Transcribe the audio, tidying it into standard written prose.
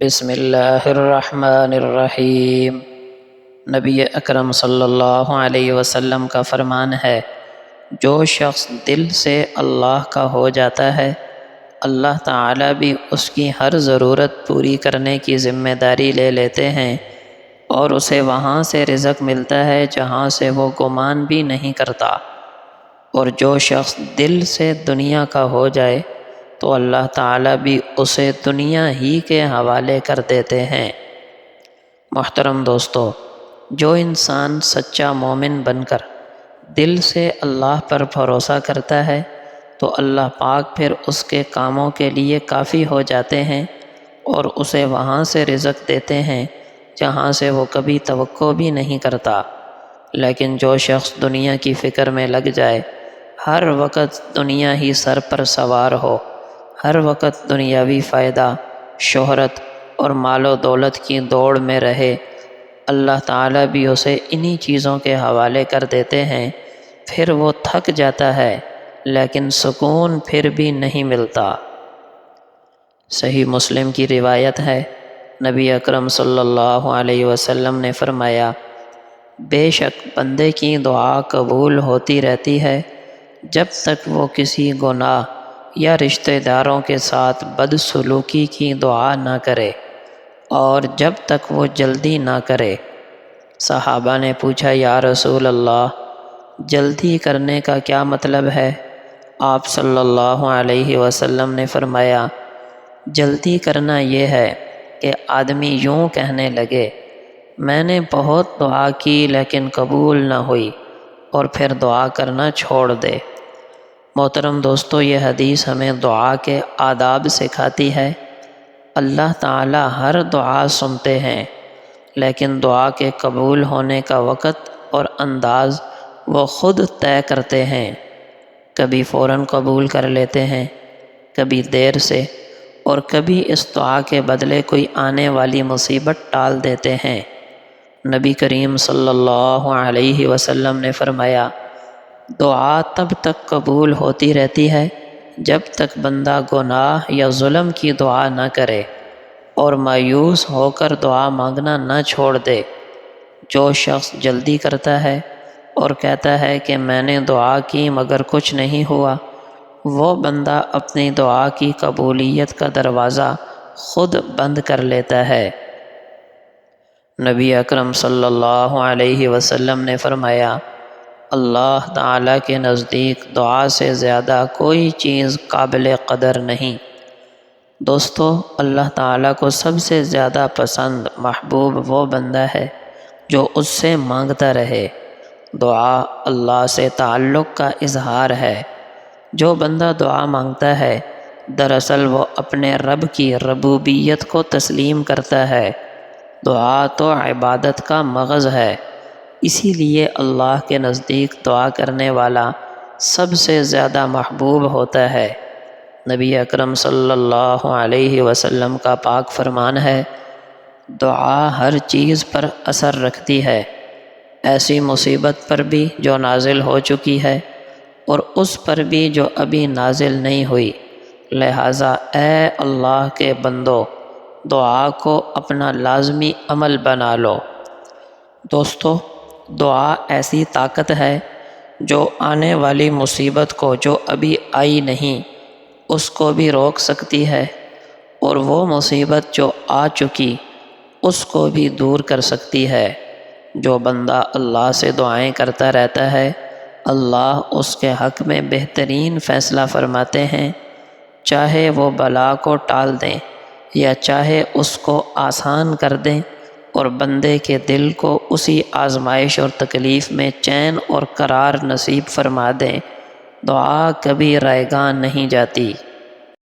بسم اللہ الرحمن الرحیم۔ نبی اکرم صلی اللہ علیہ وسلم کا فرمان ہے، جو شخص دل سے اللہ کا ہو جاتا ہے، اللہ تعالیٰ بھی اس کی ہر ضرورت پوری کرنے کی ذمہ داری لے لیتے ہیں، اور اسے وہاں سے رزق ملتا ہے جہاں سے وہ گمان بھی نہیں کرتا۔ اور جو شخص دل سے دنیا کا ہو جائے تو اللہ تعالیٰ بھی اسے دنیا ہی کے حوالے کر دیتے ہیں۔ محترم دوستو، جو انسان سچا مومن بن کر دل سے اللہ پر بھروسہ کرتا ہے تو اللہ پاک پھر اس کے کاموں کے لیے کافی ہو جاتے ہیں اور اسے وہاں سے رزق دیتے ہیں جہاں سے وہ کبھی توقع بھی نہیں کرتا۔ لیکن جو شخص دنیا کی فکر میں لگ جائے، ہر وقت دنیا ہی سر پر سوار ہو، ہر وقت دنیاوی فائدہ، شہرت اور مال و دولت کی دوڑ میں رہے، اللہ تعالیٰ بھی اسے انہی چیزوں کے حوالے کر دیتے ہیں۔ پھر وہ تھک جاتا ہے لیکن سکون پھر بھی نہیں ملتا۔ صحیح مسلم کی روایت ہے، نبی اکرم صلی اللہ علیہ وسلم نے فرمایا، بے شک بندے کی دعا قبول ہوتی رہتی ہے جب تک وہ کسی گناہ یا رشتہ داروں کے ساتھ بدسلوکی کی دعا نہ کرے، اور جب تک وہ جلدی نہ کرے۔ صحابہ نے پوچھا، یا رسول اللہ، جلدی کرنے کا کیا مطلب ہے؟ آپ صلی اللہ علیہ وسلم نے فرمایا، جلدی کرنا یہ ہے کہ آدمی یوں کہنے لگے، میں نے بہت دعا کی لیکن قبول نہ ہوئی، اور پھر دعا کرنا چھوڑ دے۔ محترم دوستو، یہ حدیث ہمیں دعا کے آداب سکھاتی ہے۔ اللہ تعالی ہر دعا سنتے ہیں، لیکن دعا کے قبول ہونے کا وقت اور انداز وہ خود طے کرتے ہیں۔ کبھی فوراً قبول کر لیتے ہیں، کبھی دیر سے، اور کبھی اس دعا کے بدلے کوئی آنے والی مصیبت ٹال دیتے ہیں۔ نبی کریم صلی اللہ علیہ وسلم نے فرمایا، دعا تب تک قبول ہوتی رہتی ہے جب تک بندہ گناہ یا ظلم کی دعا نہ کرے اور مایوس ہو کر دعا مانگنا نہ چھوڑ دے۔ جو شخص جلدی کرتا ہے اور کہتا ہے کہ میں نے دعا کی مگر کچھ نہیں ہوا، وہ بندہ اپنی دعا کی قبولیت کا دروازہ خود بند کر لیتا ہے۔ نبی اکرم صلی اللہ علیہ وسلم نے فرمایا، اللہ تعالیٰ کے نزدیک دعا سے زیادہ کوئی چیز قابل قدر نہیں۔ دوستو، اللہ تعالیٰ کو سب سے زیادہ پسند محبوب وہ بندہ ہے جو اس سے مانگتا رہے۔ دعا اللہ سے تعلق کا اظہار ہے۔ جو بندہ دعا مانگتا ہے، دراصل وہ اپنے رب کی ربوبیت کو تسلیم کرتا ہے۔ دعا تو عبادت کا مغز ہے، اسی لیے اللہ کے نزدیک دعا کرنے والا سب سے زیادہ محبوب ہوتا ہے۔ نبی اکرم صلی اللہ علیہ وسلم کا پاک فرمان ہے، دعا ہر چیز پر اثر رکھتی ہے، ایسی مصیبت پر بھی جو نازل ہو چکی ہے اور اس پر بھی جو ابھی نازل نہیں ہوئی۔ لہٰذا اے اللہ کے بندو، دعا کو اپنا لازمی عمل بنا لو۔ دوستو، دعا ایسی طاقت ہے جو آنے والی مصیبت کو جو ابھی آئی نہیں اس کو بھی روک سکتی ہے، اور وہ مصیبت جو آ چکی اس کو بھی دور کر سکتی ہے۔ جو بندہ اللہ سے دعائیں کرتا رہتا ہے، اللہ اس کے حق میں بہترین فیصلہ فرماتے ہیں، چاہے وہ بلا کو ٹال دیں یا چاہے اس کو آسان کر دیں، اور بندے کے دل کو اسی آزمائش اور تکلیف میں چین اور قرار نصیب فرما دیں۔ دعا کبھی رائیگاں نہیں جاتی۔